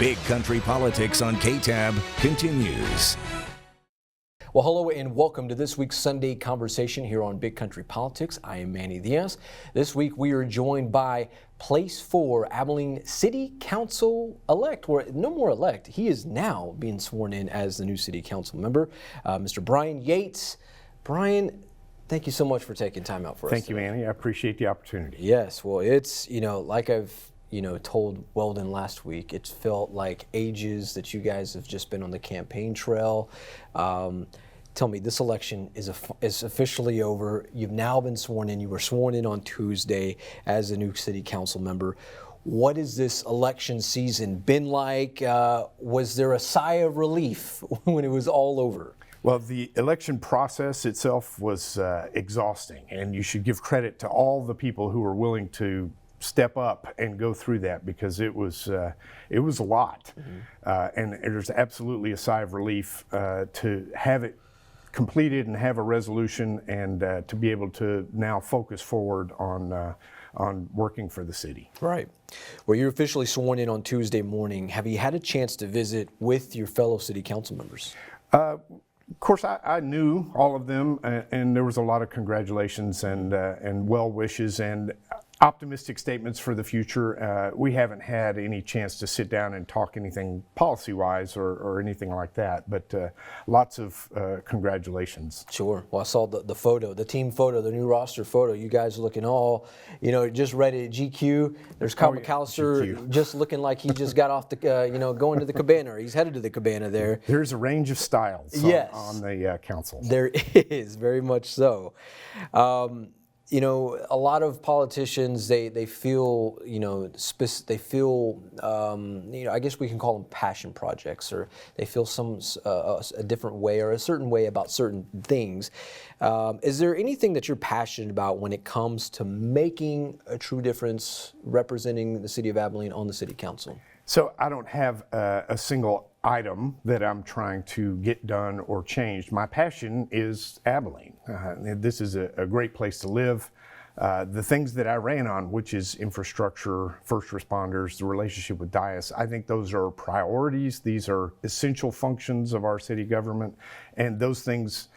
Big Country Politics on KTAB continues. Well, hello and welcome to this week's Sunday Conversation here on Big Country Politics. I am Manny Diaz. This week we are joined by Place 4 Abilene City Council elect, or no more elect, he is now being sworn in as the new City Council member, Mr. Brian Yates. Brian, thank you so much for taking time out for us. Thank you, Manny. I appreciate the opportunity. Yes, well, it's, like I've told Weldon last week, it's felt like ages that you guys have just been on the campaign trail. Tell me, this election is officially over. You've now been sworn in. You were sworn in on Tuesday as a new city council member. What has this election season been like? Was there a sigh of relief when it was all over? Well, the election process itself was exhausting, and you should give credit to all the people who were willing to step up and go through that, because it was a lot. Mm-hmm. And there's absolutely a sigh of relief to have it completed and have a resolution, and to be able to now focus forward on working for the city. Right. Well, you're officially sworn in on Tuesday morning. Have you had a chance to visit with your fellow city council members? Of course, I knew all of them, and there was a lot of congratulations and well wishes and optimistic statements for the future. We haven't had any chance to sit down and talk anything policy-wise or anything like that, but lots of congratulations. Sure. Well, I saw the photo, the team photo, the new roster photo. You guys are looking all, just ready at GQ. There's Kyle McAllister just looking like he just got off the, going to the cabana, or he's headed to the cabana there. There's a range of styles on the council. There is, very much so. A lot of politicians, they feel, I guess we can call them passion projects, or they feel a different way or a certain way about certain things. Is there anything that you're passionate about when it comes to making a true difference, representing the city of Abilene on the city council? So I don't have a single item that I'm trying to get done or changed. My passion is Abilene. This is a great place to live. The things that I ran on, which is infrastructure, first responders, the relationship with Dias, I think those are priorities. These are essential functions of our city government, and those things,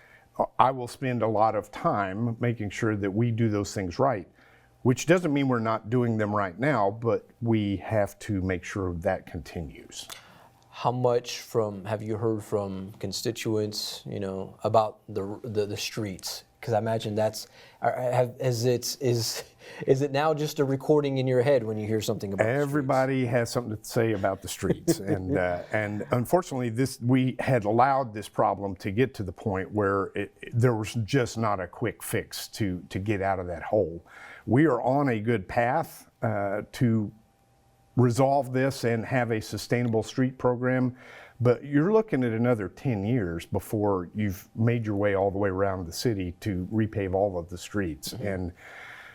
I will spend a lot of time making sure that we do those things right. Which doesn't mean we're not doing them right now, but we have to make sure that continues. How much have you heard from constituents, about the streets? Because I imagine is it now just a recording in your head when you hear something about everybody has something to say about the streets, and unfortunately we had allowed this problem to get to the point where there was just not a quick fix to get out of that hole. We are on a good path to resolve this and have a sustainable street program, but you're looking at another 10 years before you've made your way all the way around the city to repave all of the streets. Mm-hmm. And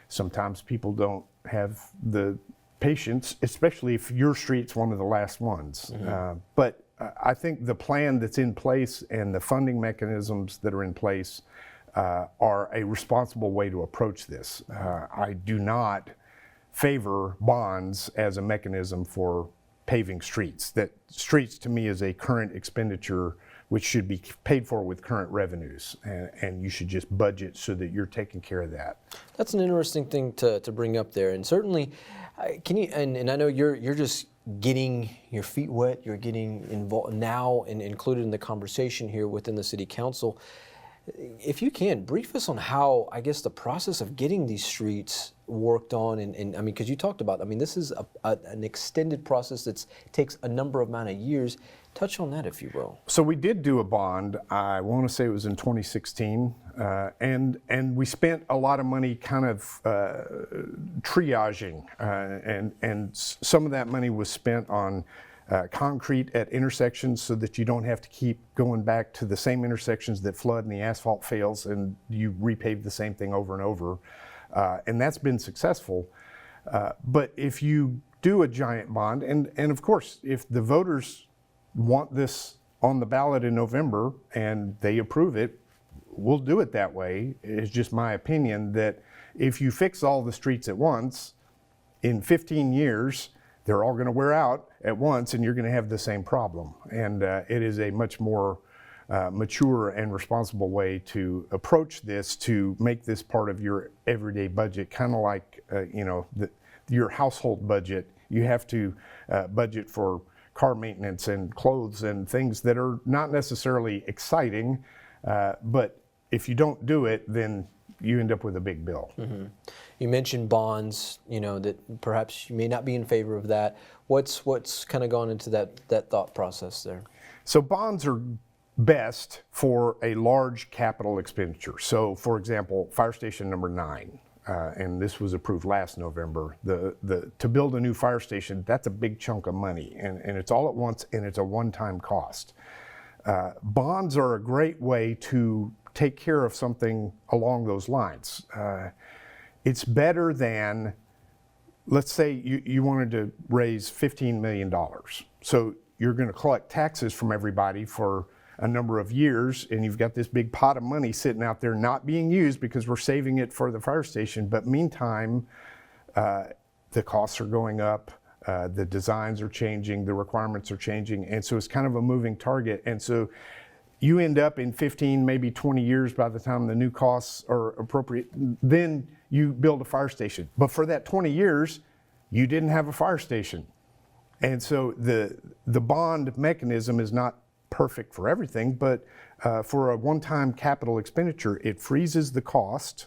sometimes people don't have the patience, especially if your street's one of the last ones. Mm-hmm. But I think the plan that's in place and the funding mechanisms that are in place are a responsible way to approach this. I do not favor bonds as a mechanism for paving streets. That streets to me is a current expenditure which should be paid for with current revenues, and you should just budget so that you're taking care of that. That's an interesting thing to bring up there, and certainly, can you? And I know you're just getting your feet wet. You're getting involved now and included in the conversation here within the city council. If you can, brief us on how, I guess, the process of getting these streets worked on, and I mean, because you talked about, this is an extended process that takes a number of amount of years. Touch on that, if you will. So we did do a bond, I want to say it was in 2016, and we spent a lot of money kind of triaging, and some of that money was spent on concrete at intersections so that you don't have to keep going back to the same intersections that flood and the asphalt fails and you repave the same thing over and over. And that's been successful. But if you do a giant bond, and of course, if the voters want this on the ballot in November and they approve it, we'll do it that way. It's just my opinion that if you fix all the streets at once, in 15 years, they're all going to wear out at once, and you're going to have the same problem. And it is a much more mature and responsible way to approach this, to make this part of your everyday budget, kind of like your household budget. You have to budget for car maintenance and clothes and things that are not necessarily exciting, but if you don't do it, then you end up with a big bill. Mm-hmm. You mentioned bonds, that perhaps you may not be in favor of that. What's kind of gone into that thought process there? So bonds are best for a large capital expenditure. So for example, fire station number 9, and this was approved last November, to build a new fire station, that's a big chunk of money, and it's all at once, and it's a one-time cost. Bonds are a great way to take care of something along those lines. It's better than, let's say you wanted to raise $15 million. So you're going to collect taxes from everybody for a number of years, and you've got this big pot of money sitting out there not being used because we're saving it for the fire station. But meantime, the costs are going up, the designs are changing, the requirements are changing, and so it's kind of a moving target. And so you end up in 15, maybe 20 years by the time the new costs are appropriate, then you build a fire station. But for that 20 years, you didn't have a fire station. And so the bond mechanism is not perfect for everything, but for a one-time capital expenditure, it freezes the cost,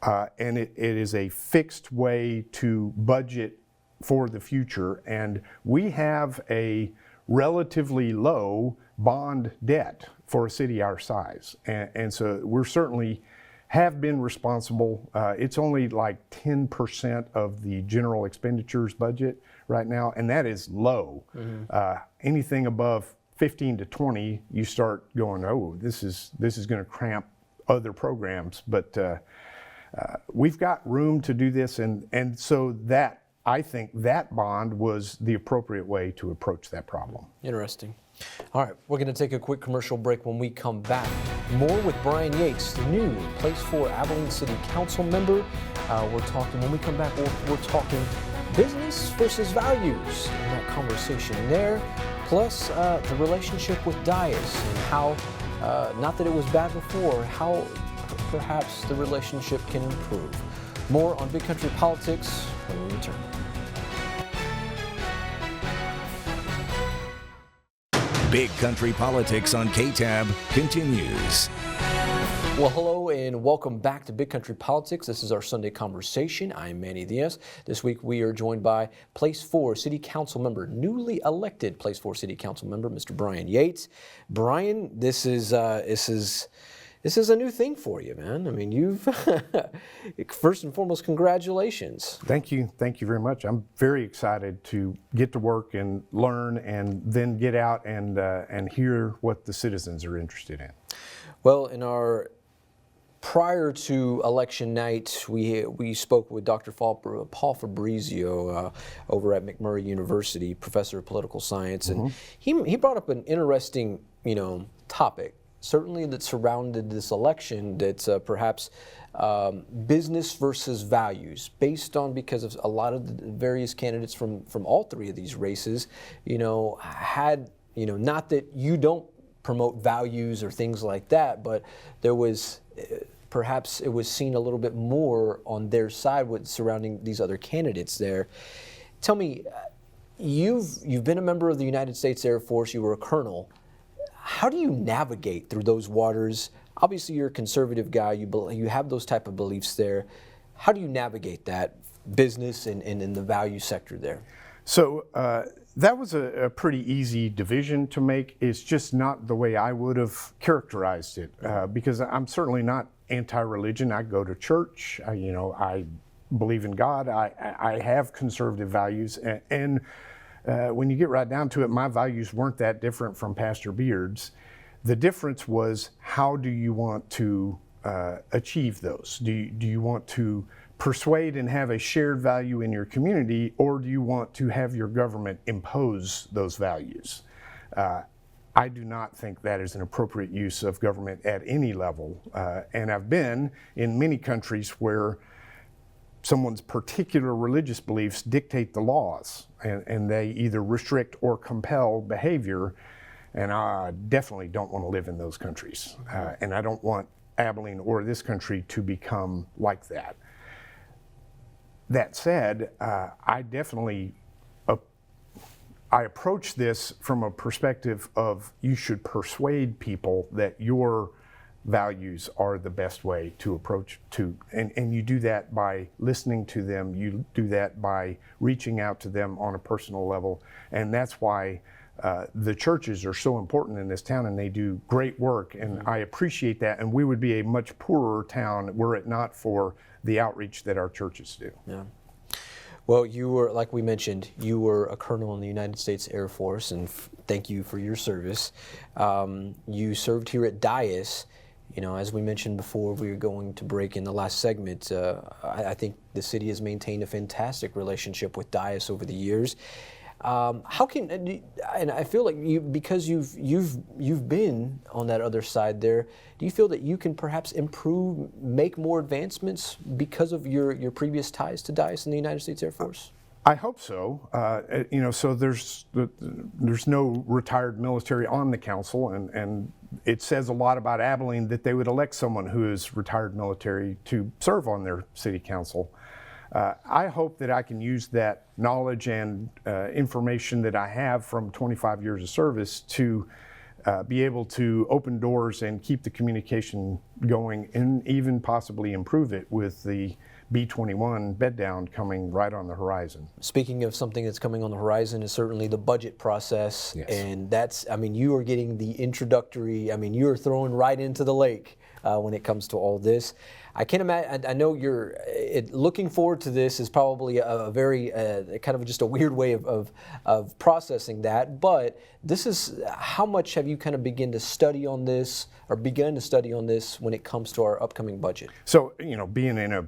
and it is a fixed way to budget for the future. And we have a relatively low bond debt for a city our size. And so we're certainly have been responsible. It's only like 10% of the general expenditures budget right now, and that is low. Mm-hmm. Anything above 15 to 20, you start going, oh, this is going to cramp other programs. But we've got room to do this, and so that, I think that bond was the appropriate way to approach that problem. Interesting. All right, we're going to take a quick commercial break. When we come back, more with Brian Yates, the new Place 4 Abilene City Council member. When we come back, we're talking business versus values in that conversation there, plus the relationship with Dias and how, not that it was bad before, how perhaps the relationship can improve. More on Big Country Politics when we return. Big Country Politics on KTAB continues. Well, hello and welcome back to Big Country Politics. This is our Sunday conversation. I'm Manny Diaz. This week we are joined by Place 4 City Council member, newly elected Place 4 City Council member, Mr. Brian Yates. Brian, this is a new thing for you, man. I mean, you've first and foremost, congratulations. Thank you very much. I'm very excited to get to work and learn, and then get out and hear what the citizens are interested in. Well, prior to election night, we spoke with Dr. Paul Fabrizio over at McMurray University, professor of political science, and he brought up an interesting, topic. Certainly that surrounded this election, that's perhaps business versus values, because of a lot of the various candidates from all three of these races, had, not that you don't promote values or things like that, but there was, perhaps it was seen a little bit more on their side with surrounding these other candidates there. Tell me, you've been a member of the United States Air Force, you were a colonel. How do you navigate through those waters? Obviously, you're a conservative guy. You have those type of beliefs there. How do you navigate that business and in the value sector there? So that was a pretty easy division to make. It's just not the way I would have characterized it, because I'm certainly not anti-religion. I go to church. I believe in God. I have conservative values, and when you get right down to it, my values weren't that different from Pastor Beard's. The difference was, how do you want to achieve those? Do you want to persuade and have a shared value in your community, or do you want to have your government impose those values? I do not think that is an appropriate use of government at any level. And I've been in many countries where someone's particular religious beliefs dictate the laws, and they either restrict or compel behavior, and I definitely don't want to live in those countries. And I don't want Abilene or this country to become like that. That said, I definitely I approach this from a perspective of you should persuade people that your values are the best way to approach to, and you do that by listening to them, you do that by reaching out to them on a personal level, and that's why the churches are so important in this town, and they do great work, and I appreciate that, and we would be a much poorer town were it not for the outreach that our churches do. Yeah. Well, you were, like we mentioned, you were a colonel in the United States Air Force, and thank you for your service. You served here at Yates. You know, as we mentioned before, we were going to break in the last segment. I think the city has maintained a fantastic relationship with Yates over the years. How can, and I feel like because you've been on that other side there, do you feel that you can perhaps improve, make more advancements because of your previous ties to Yates in the United States Air Force? I hope so. You know, so there's no retired military on the council, and it says a lot about Abilene that they would elect someone who is retired military to serve on their city council. I hope that I can use that knowledge and information that I have from 25 years of service to be able to open doors and keep the communication going, and even possibly improve it with the B-21 bed down coming right on the horizon. Speaking of something that's coming on the horizon is certainly the budget process. Yes. And that's, I mean, you are getting the introductory, I mean, you are throwing right into the lake when it comes to all this. I can't imagine, I know you're, looking forward to this is probably a very, kind of just a weird way of processing that, but this is, how much have you kind of begun to study on this when it comes to our upcoming budget? So, you know, being in a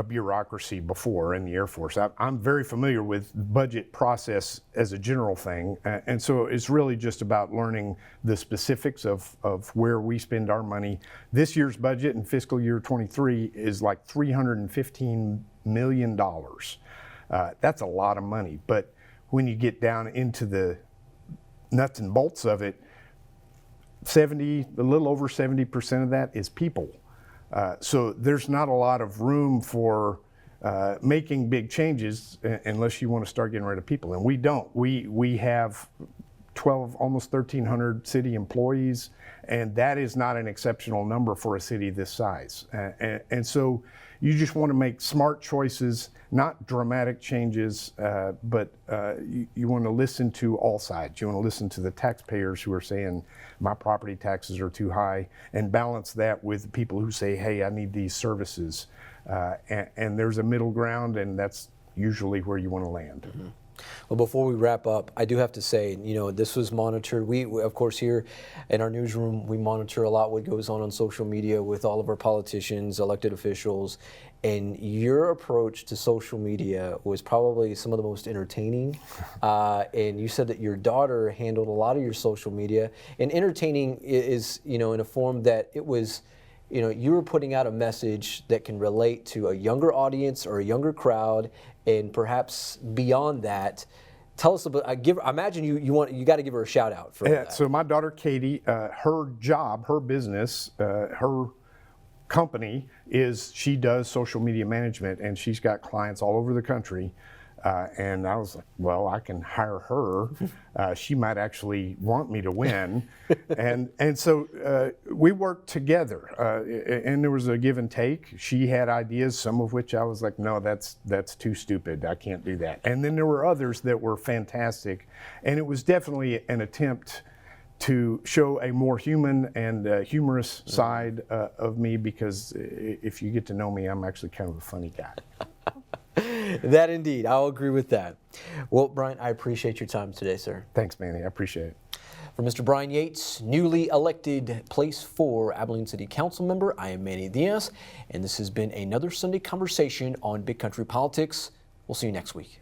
bureaucracy before in the Air Force, I'm very familiar with budget process as a general thing, and so it's really just about learning the specifics of where we spend our money. This year's budget in fiscal year 23 is like $315 million. That's a lot of money, but when you get down into the nuts and bolts of it, a little over 70% of that is people. So there's not a lot of room for making big changes unless you want to start getting rid of people, and we don't. We have 12, almost 1,300 city employees, and that is not an exceptional number for a city this size. And so you just want to make smart choices, not dramatic changes, but you want to listen to all sides. You want to listen to the taxpayers who are saying, my property taxes are too high, and balance that with people who say, hey, I need these services. And there's a middle ground, and that's usually where you want to land. Mm-hmm. Well, before we wrap up, I do have to say, you know, this was monitored. We, of course, here in our newsroom, we monitor a lot what goes on social media with all of our politicians, elected officials, and your approach to social media was probably some of the most entertaining. And you said that your daughter handled a lot of your social media, and entertaining is, you know, in a form that it was, you know, you were putting out a message that can relate to a younger audience or a younger crowd, and perhaps beyond that. Tell us about. I imagine you got to give her a shout out for that. So my daughter Katie, her job, her business, her company is she does social media management, and she's got clients all over the country. And I was like, well, I can hire her. She might actually want me to win. and so we worked together, and there was a give and take. She had ideas, some of which I was like, no, that's too stupid. I can't do that. And then there were others that were fantastic. And it was definitely an attempt to show a more human and humorous side of me, because if you get to know me, I'm actually kind of a funny guy. That indeed, I'll agree with that. Well, Brian, I appreciate your time today, sir. Thanks, Manny, I appreciate it. For Mr. Brian Yates, newly elected Place 4 Abilene City Council member, I am Manny Diaz, and this has been another Sunday conversation on Big Country Politics. We'll see you next week.